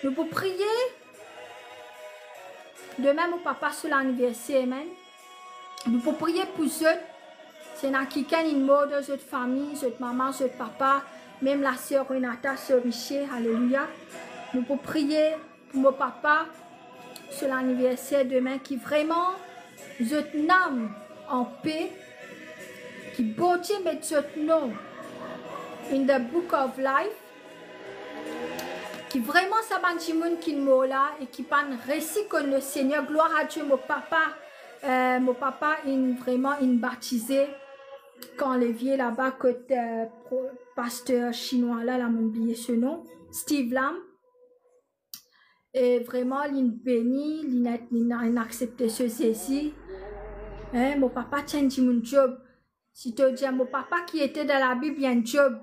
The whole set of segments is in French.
Nous pouvons prier. Demain, mon papa sur l'anniversaire, amen. Nous pouvons prier pour eux. C'est dans quelqu'un une mort de cette famille, cette maman, cette papa, même la sœur Renata, sœur Michel, alléluia. Nous pouvons prier pour mon papa sur l'anniversaire demain, qui vraiment, cette âme en paix, qui bon Dieu met ce nom in the book of life, qui vraiment ça ban monde qui est là et qui pan récit que le Seigneur, gloire à Dieu, mon papa est vraiment baptisé quand les vieux là-bas côté pasteur chinois là, m'a oublié ce nom, Steve Lam, et vraiment il béni, il a accepté ceci. Mon papa tient dit mon job. Si tu dis mon papa qui était dans la Bible, il y a un job.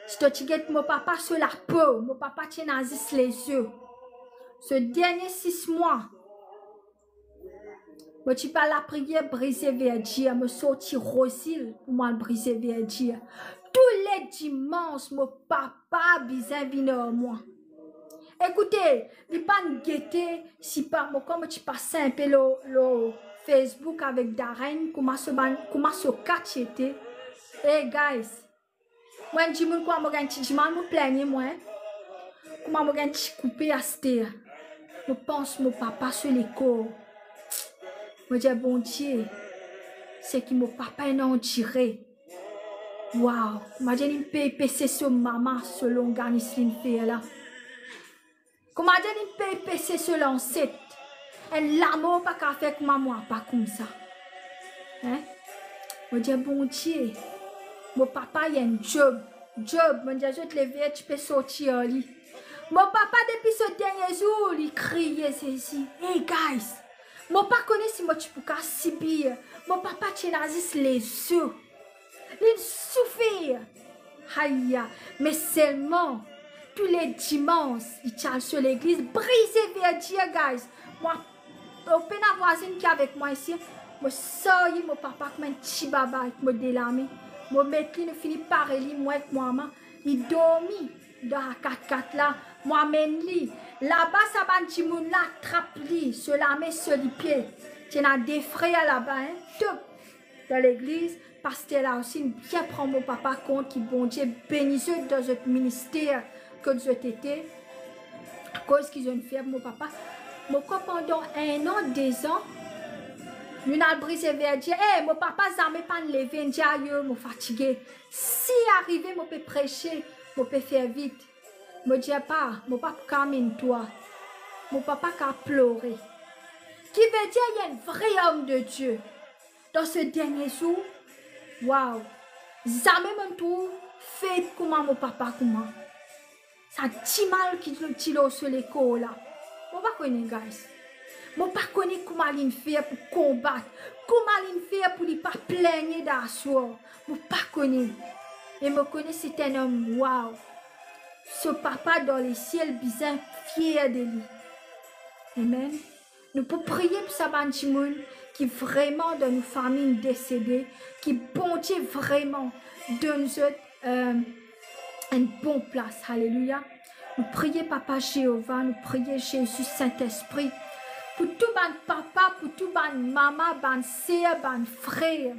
Si tu dis mon papa sur la peau, mon papa tient Nazis les yeux. Ce dernier 6 mois, je ne pas la prière briser vers Dieu, me sortir rosile pour moi briser vers Dieu. Tous les dimanches, mon papa vient moi. Écoutez, il pas guetter si pas moi comme tu passes un peu le Facebook avec Darren, comment se catcher. Hey guys, moi je dis quoi moi gagne je me plaigne moi. Comment moi gagne couper à cette. Je pense mon papa sur l'école. Je dis bon Dieu, c'est que mon papa est en tiré. Wow, imagine une PPC sur maman selon Ganisline fait là. Comment dire une PPC sur l'ancêtre? Et l'amour pas qu'à faire comme moi, pas comme ça. Hein? Je dis bon Dieu, mon papa il a un job, je te lever, tu peux sortir lui. Mon papa depuis ce dernier jour, il criait ceci. Hey guys, mon papa connaît si moi tu peux pas subir. Mon papa tient les yeux. Il souffre. Aïe, mais seulement tous les dimanches, il tient sur l'église, brisé vers Dieu, guys. Moi, au peine la voisine qui est avec moi ici, je sors mon papa comme un petit baba avec mon délamé. Mon maître, il finit par lui, moi avec maman. Il dormit dans la 4x4 là. Moi, mène lui. Là-bas, ça va un petit monde là, trappe lui, se la met sur les pieds. Tu as des frères là-bas, hein, tout dans l'église. Pasteur là aussi, bien prendre mon papa compte qui, bon Dieu, bénisse dans ce ministère que je t'étais. À cause qu'ils ont fait mon papa. Mon papa, pendant 1 an, 2 ans, nous avons brisé vers Dieu. Hey, mon papa, ça ne m'a pas levé, je suis fatigué. Si arrivé, je peux prêcher, je peux faire vite. Je ne dis pas, mon papa camine toi. Mon papa a pleuré. Qui veut dire qu'il y a un vrai homme de Dieu. Dans ce dernier jour, waouh, jamais mon tour fait comment mon papa, comment. Ça dit mal qu'il tire sur l'école là. Je ne connais pas, guys. Je ne connais pas comment il fait pour combattre. Comment il fait pour ne pas plaigner d'asseoir. Je ne connais pas. Et je connais c'est un homme, waouh. Ce papa dans les ciels, bien fier de lui. Amen. Nous pouvons prier pour sa bandimoun qui vraiment dans nos familles décédées, qui bon Dieu vraiment donne une bonne place. Alléluia. Nous prions Papa Jéhovah, nous prions Jésus Saint-Esprit. Pour tout ban papa, pour tout ban maman, ban sœur, ban frère.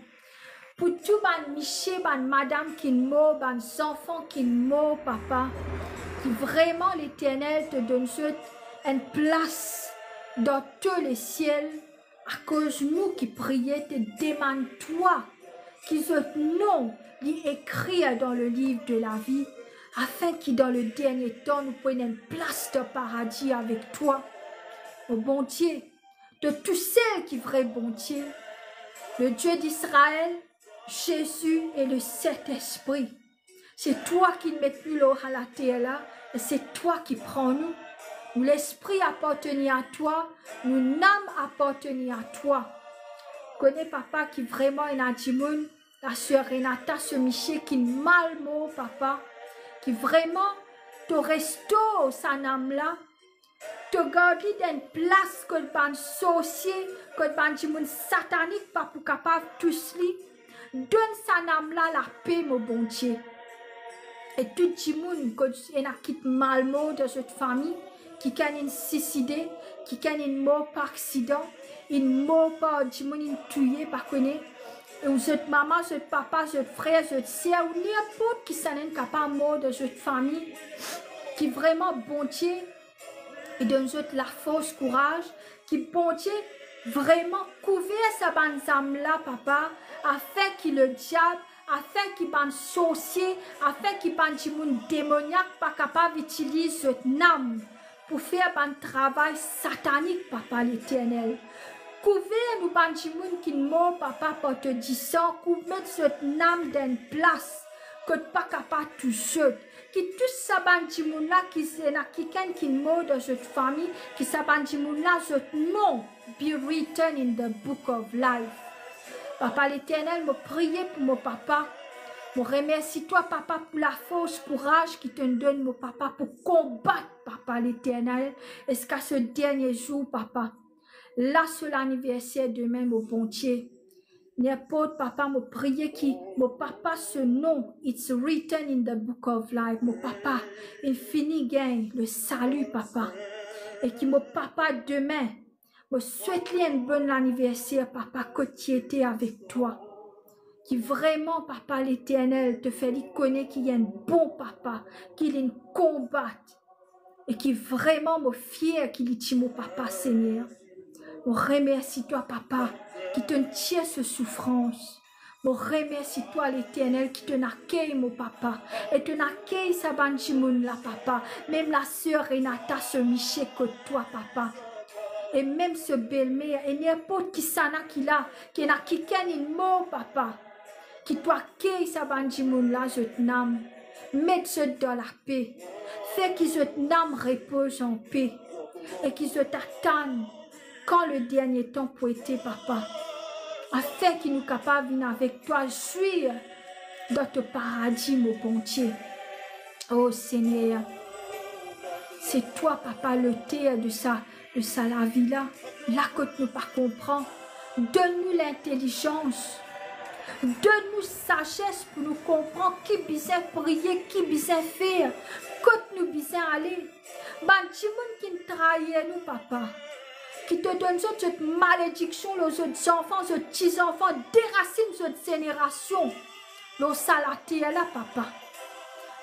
Pour tout ban Michel, ban madame qui meurt, ban enfants qui meurt, papa. Qui vraiment l'Éternel te donne une place dans tous les ciels. À cause de nous qui prions, te demande toi qui ce nom est écrit dans le livre de la vie. Afin que dans le dernier temps, nous prenions une place de paradis avec toi. Au bon Dieu, de tous ceux qui vraient bon Dieu, le Dieu d'Israël, Jésus et le Saint-Esprit. C'est toi qui ne mets plus l'eau à la terre là, et c'est toi qui prends nous. Nous l'esprit appartenait à toi, nous l'âme appartenait à toi. Connais papa qui vraiment est Nadimoun, la soeur Renata, ce Michel qui est mal mot papa, qui vraiment te restaure sa âme là, te garde dans une place que le ban sorcier, que le ban satanique pas pour capable tous lui. Donne sa âme là la paix mon bon Dieu. Et tout le monde qui a quitté mal mot de cette famille, qui can suicidé, qui can mort par accident, une mort par du monde tué par connaître. Et vous êtes maman, vous êtes papa, vous êtes frère, vous êtes sœur, ou n'importe qui s'en est capable mort de votre famille, qui vraiment bon Dieu, et donne la force, courage, qui bon Dieu, vraiment couvrir sa bonne âme là, papa, afin que le diable, afin qu'il ban sorcier, afin qu'il ban du monde démoniaque, pas capable d'utiliser cette âme pour faire un travail satanique, papa l'éternel. Couvrir nous ban du monde qui mort, papa, pour te dire, couvrir cette âme dans une place, que tu pas capable de toucher. Qui tous sa bandimoun là qui qui mort dans cette famille, qui sa bandimoun là, ce nom be written in the book of life. Papa l'éternel, me prier pour mon papa. Je remercie toi, papa, pour la force, courage qui te donne, mon papa, pour combattre, papa l'éternel. Est-ce qu'à ce dernier jour, papa, là, sur l'anniversaire demain, mon bon Dieu, n'importe papa, me prier qui, mon papa, ce nom, it's written in the book of life. Mon papa, il finit gain le salut, papa. Et qui, mon papa, demain, me souhaite un bon anniversaire, papa, que tu étais avec toi. Qui vraiment, papa, l'éternel, te fait connaître qu'il y a un bon papa, qu'il est un combat. Et qui vraiment me fier qu'il est mon papa, Seigneur. Je remercie toi, papa, qui te tient ce souffrance. Je remercie toi, l'éternel, qui te accueille, mon papa. Et te accueille, sa bandimoun, là, papa. Même la sœur Renata se michait que toi, papa. Et même ce belle-mère, et n'importe qui s'en a qui là, qui n'a qui une mot, papa. Qui toi accueille, sa bandimoun, là, je t'aime. Mets-le dans la paix. Fais que je t'aime repose en paix. Et que je t'attende. Quand le dernier temps pour être, papa, afin qu'il nous capable de venir avec toi, jouir dans ton paradis, mon bon Dieu. Oh Seigneur, c'est toi, papa, le terre de sa la vie là, là que tu ne pas comprends. Donne-nous l'intelligence, donne-nous sagesse pour nous comprendre qui besoin prier, qui besoin faire, que nous besoin aller. Bantimoun qui nous trahit nous, papa. Qui te donne cette malédiction, les autres enfants, les petits-enfants, déracine cette génération. Nos salatés là, papa.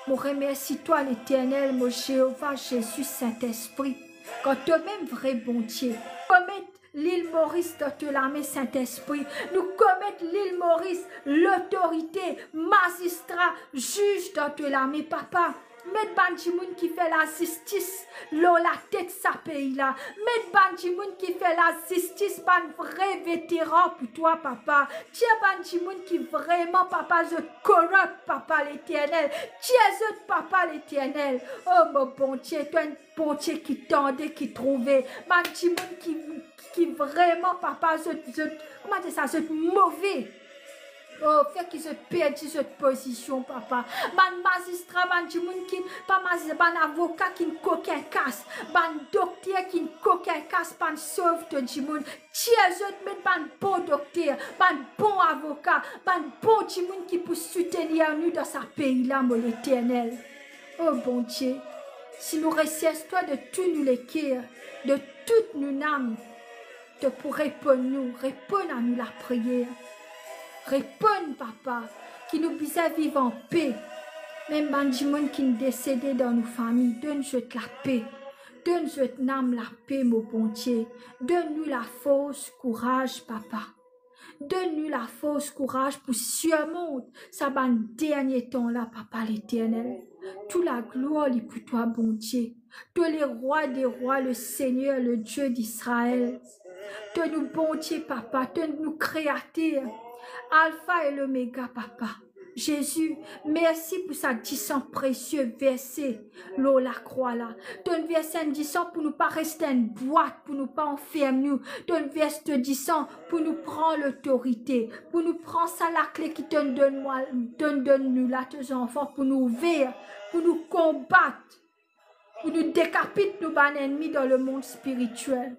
Je remercie toi, l'éternel, mon Jéhovah, Jésus, Saint-Esprit. Quand toi-même, vrai bon Dieu, commettre l'île Maurice dans la main, Saint-Esprit. Nous commettre l'île Maurice, l'autorité, magistrat, juge dans la main, papa. Met Bandimoun qui fait la justice, la tête sa pays là. Met Bandimoun qui fait la justice, pas un vrai vétéran pour toi, papa. Tiens Bandimoun qui vraiment, papa, je corrupte, papa l'éternel. Tiens, papa l'éternel. Oh, mon bon Dieu, toi, un bon Dieu qui tendait, qui trouvait. Bandimoun qui vraiment, papa, comment dire ça, je mauvais. Oh, fait qu'ils se perdent cette position, papa. Ban magistrat, ban du monde qui, pas magistrat, ban avocat qui ne coquin casse, ban docteur qui ne coquin casse, ban sauve de du monde. Tiens, autres, mais ban bon docteur, ban bon avocat, ban bon du monde qui peut soutenir nous dans sa pays là, mon éternel. Oh, bon Dieu, si nous restions toi de tous nous les cœurs, de toutes nos âmes, te pour répondre à nous la prière. Réponds, papa, qui nous besoin vivre en paix. Même Bandimoun qui nous décédé dans nos familles, donne-nous la paix. Donne-nous âme la paix, mon bon Dieu. Donne-nous la force, courage, papa. Donne-nous la force, courage pour surmonter ça dernier temps là, papa l'éternel. Toute la gloire est pour toi, bon Dieu. Tous les rois des rois, le Seigneur, le Dieu d'Israël. Donne-nous, bon Dieu, papa. Donne-nous créateur. Alpha et l'Oméga, papa. Jésus, merci pour sa sang précieux versé, l'eau la croix là. Donne verset 10 pour nous pas rester une boîte, pour nous pas enfermer nous. Donne verset 10 pour nous prendre l'autorité, pour nous prendre ça la clé qui te donne-nous là, tes enfants, pour nous ouvrir, pour nous combattre, pour nous décapiter nos bons ennemis dans le monde spirituel.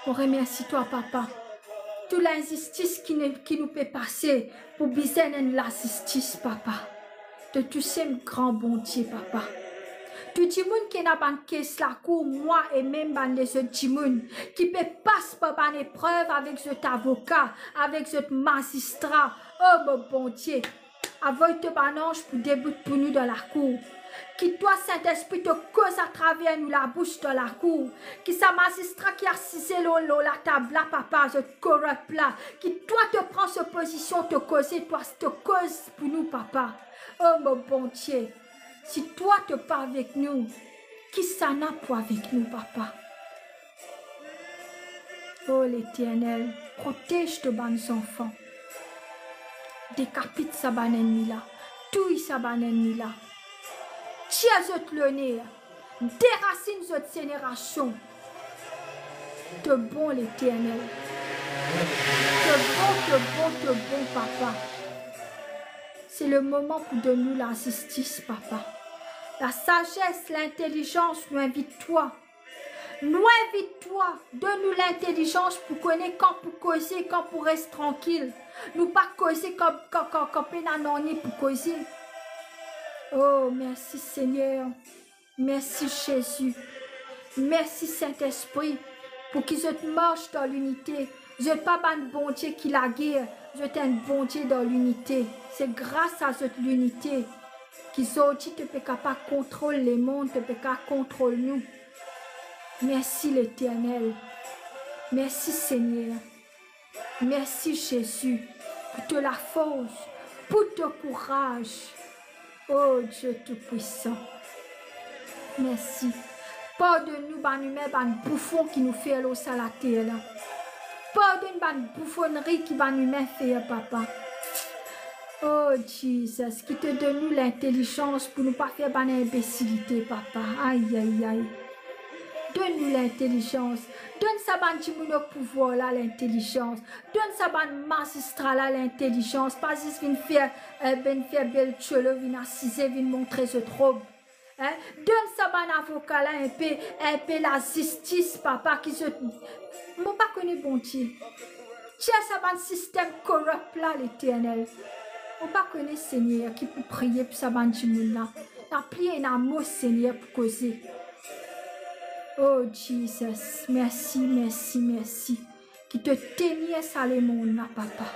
On remercie toi, papa. Toute l'injustice qui nous peut passer pour bien la justice, papa. De tout ce grand bon Dieu, papa. Tu dis moun qui n'a pas caisse la cour, moi et même ban de ce timoun qui peut passer par une épreuve avec cet avocat, avec cet magistrat. Oh mon bon Dieu, avec te banange pour débuter pour nous dans la cour. Qui toi Saint-Esprit te cause à travers nous la bouche dans la cour. Qui sa magistrat qui a assisé la table là, papa, je te corrupte là. Qui toi te prend ce position, te cause, toi te cause pour nous, papa. Oh mon bon Dieu. Si toi te pas avec nous, qui ça n'a pas avec nous, papa? Oh l'Éternel, protège tes bonnes enfants. Décapite sa bonne ennemi là. Touille sa bonne ennemi là. Tire zot le nez. Déracine cette génération. Te bon l'Éternel. Te bon, papa. C'est le moment pour donner la justice, papa. La sagesse, l'intelligence, nous invite-toi. Nous invite-toi. Donne-nous l'intelligence pour connaître quand pour causer, quand pour rester tranquille. Nous pas causer quand pénanonier pour causer. Oh, merci Seigneur. Merci Jésus. Merci Saint-Esprit pour qu'ils te marchent dans l'unité. Je ne pas un bon Dieu qui la guerre. Je t'ai un bon Dieu dans l'unité. C'est grâce à cette unité qu'ils ont dit que tu es capable de contrôler les mondes, tu es capable de contrôler nous. Merci l'Éternel. Merci Seigneur. Merci Jésus pour te la force, pour ton courage. Oh Dieu Tout-Puissant. Merci. Pardonne-nous, ban humain, ban bouffon qui nous fait l'eau à la terre. Pardonne ban bouffonnerie qui ban humain fait, papa. Oh Jesus, qui te donne nous l'intelligence pour ne pas faire ban imbécilité, papa. Aïe, aïe, aïe. Donne-nous l'intelligence. Donne ça ban au pouvoir là, l'intelligence. Donne ça ban magistrat là, l'intelligence. Pas juste vin faire belle cholo, vin assiser, vin montrer ce trouble. Hein? Donne ça ban avocat là, un peu la justice, papa, qui se... Moi pas connu bon Dieu. Tiens ça ban système corrupt là, l'Éternel. On pas connaît Seigneur qui peut prier pour ça ban là. N'a prié un mot Seigneur pour causer. Oh Jesus, merci, merci, merci. Qui te tenait ça le monde là, papa.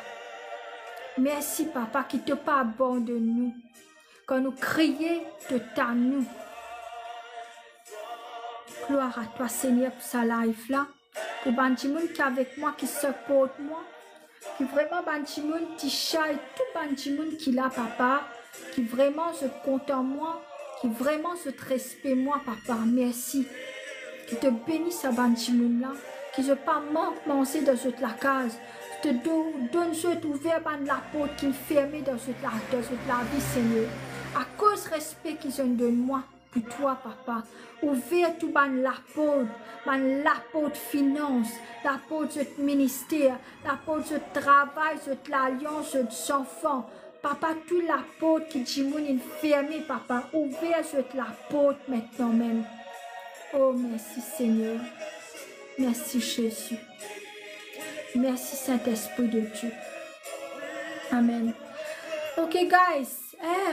Merci, papa, qui te pas abandonne nous. Quand nous crions, te t'as nous. Gloire à toi, Seigneur, pour sa life là. Pour Banjimoun qui est avec moi, qui supporte moi. Qui vraiment Banjimoun, Tisha et tout Banjimoun qui l'a, papa. Qui vraiment se compte en moi. Qui vraiment se respecte moi, papa. Merci. Qui te bénisse à Banjimoun là. Qui ne pas manger dans cette la case. Te donne cette ouvert par la porte qui est fermée dans cette la vie, Seigneur. À cause du respect qu'ils ont de moi, pour toi, papa. Ouvert tout la porte finance, la porte de ministère, la porte de travail, de l'alliance, de enfants. Papa, toute la porte qui dit mon est fermée, papa. Ouvert cette la porte maintenant même. Oh, merci Seigneur. Merci Jésus. Merci Saint-Esprit de Dieu. Amen. Ok, guys.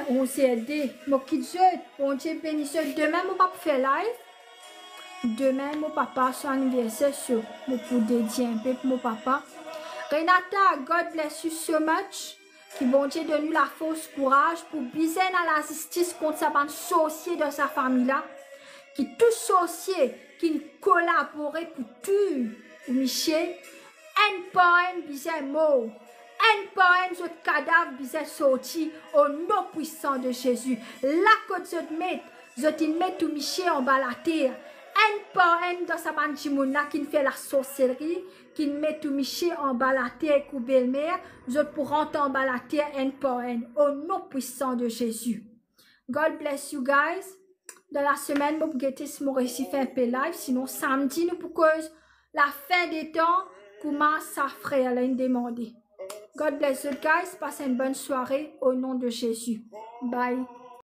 On s'est aidé. Mon petit bon Dieu bénisse. Demain, mon papa fait live. Demain, mon papa, son anniversaire sur mon pour dédier un peu pour mon papa. Renata, God bless you so much. Qui bon Dieu donne nous la force, courage pour biser à la justice contre sa bande sorcier de sa famille là. Qui tout sorcier qui collabore pour tuer ou Michel. Un par un biser mort. Un par un autre cadavre biser sorti au nom puissant de Jésus. La côte de mettre, je mets tout Michel en bas la terre. Un par un dans sa bandimouna qui fait la sorcellerie, qui met tout Michel en bas la terre ou belle-mère, je pour rentrer en bas la terre un par un au nom puissant de Jésus. God bless you guys. Dans la semaine, je vais guetter si mon récit fait un peu live, sinon samedi, nous pour cause la fin des temps, comment ça ferait à demander. God bless you guys. Passez une bonne soirée au nom de Jésus. Bye.